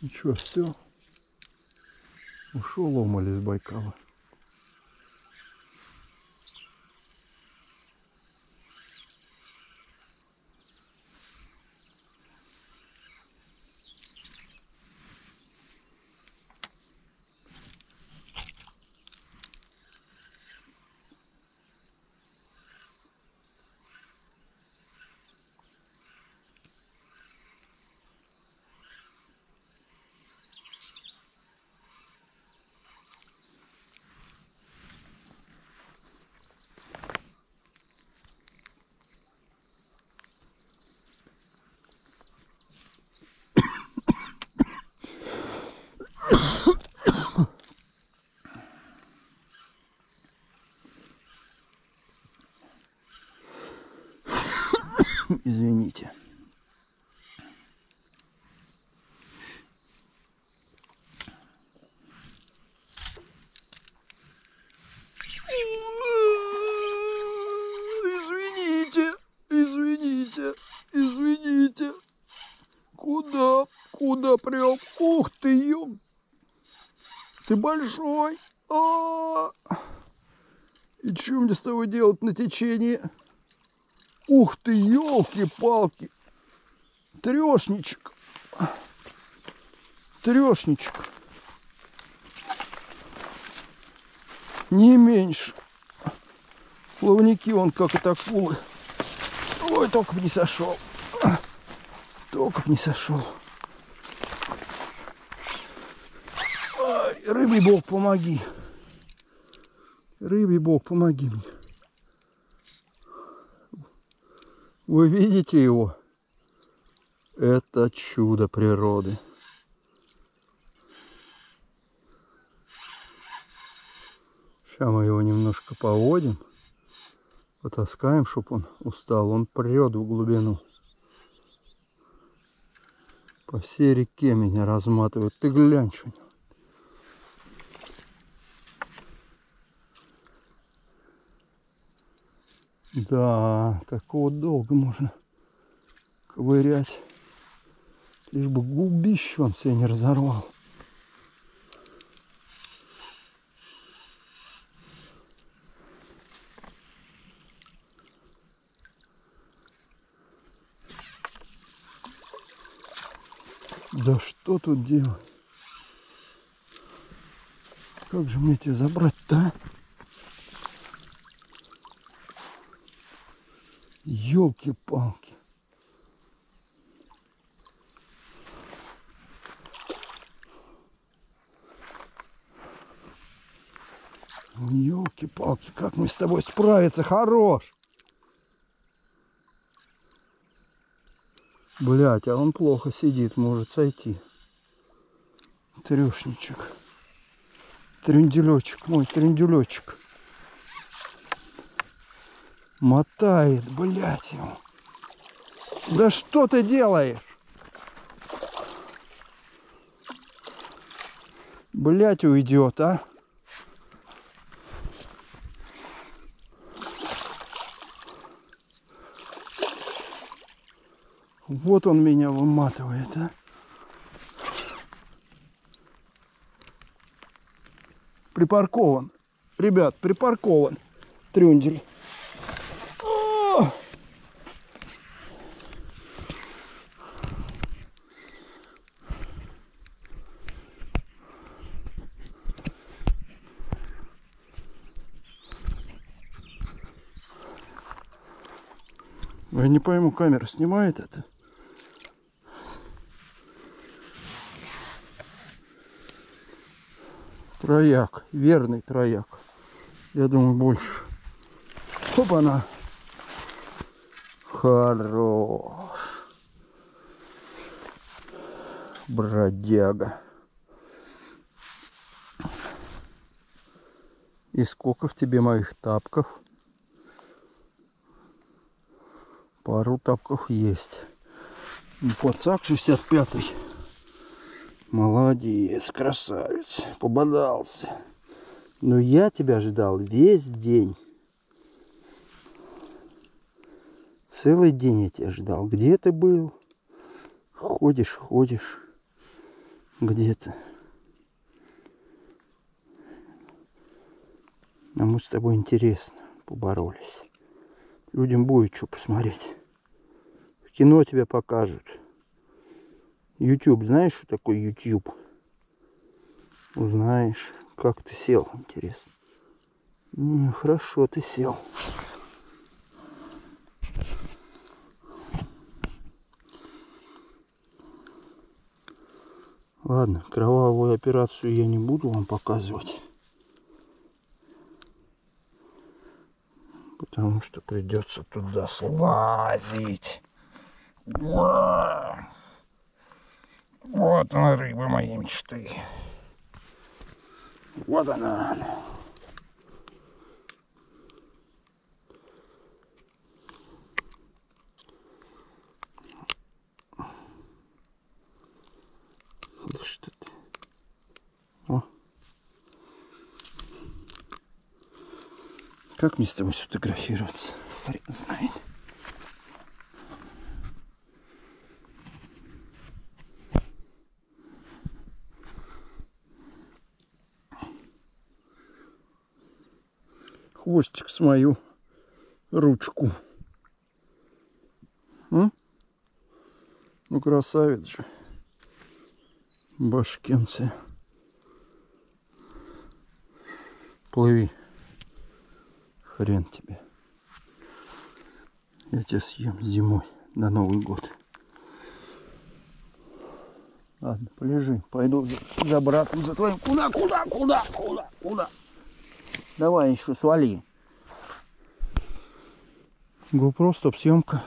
Ну что, все? Ушел Омаль из Байкала. Извините. Извините. Куда прям? Ух ты, ё! Ты большой. И что мне с тобой делать на течении? Ух ты, елки-палки. Трешничек. Не меньше. Плавники вон как и акулы. Ой, только бы не сошел. Ой, рыбий бог, помоги. Рыбий бог, помоги мне. Вы видите его? Это чудо природы. Сейчас мы его немножко поводим. Потаскаем, чтобы он устал. Он прет в глубину. По всей реке меня разматывает. Ты глянь, что. Да, такого долго можно ковырять. Лишь бы губище он себе не разорвал. Да что тут делать? Как же мне тебя забрать-то, а? Ёлки-палки. Ёлки-палки, как мы с тобой справиться? Хорош! Блять, а он плохо сидит, может сойти. Трешничек. Трюнделечек, мой трюнделечек. Мотает, блять его. Да что ты делаешь? Блять, уйдет, а? Вот он меня выматывает, а? Припаркован. Ребят, припаркован. Трюндель. Я не пойму, камера снимает это? Трояк, верный трояк. Я думаю, больше. Опа-на. Хорош. Бродяга. И сколько в тебе моих тапков? Пару тапков есть. Пацак 65-й. Молодец, красавец. Пободался. Но я тебя ждал весь день. Целый день я тебя ждал. Где ты был? Ходишь. где-то. А мы с тобой интересно поборолись. Людям будет что посмотреть. В кино тебя покажут. YouTube, знаешь, что такое YouTube? Узнаешь, как ты сел, интересно. Хорошо, ты сел. Ладно, кровавую операцию я не буду вам показывать. Потому что придется туда слазить. Вот она, рыба моей мечты. Вот она. Да что ты? О. Как мне с тобой сфотографироваться? Хрен знает. Хвостик с мою ручку. Ну, красавец же. Башкенцы. Плыви. Хрен тебе. Я тебя съем зимой на Новый год. Ладно, полежи. Пойду за братом, за твоим. Куда? Давай еще свали. GoPro, стоп, съемка.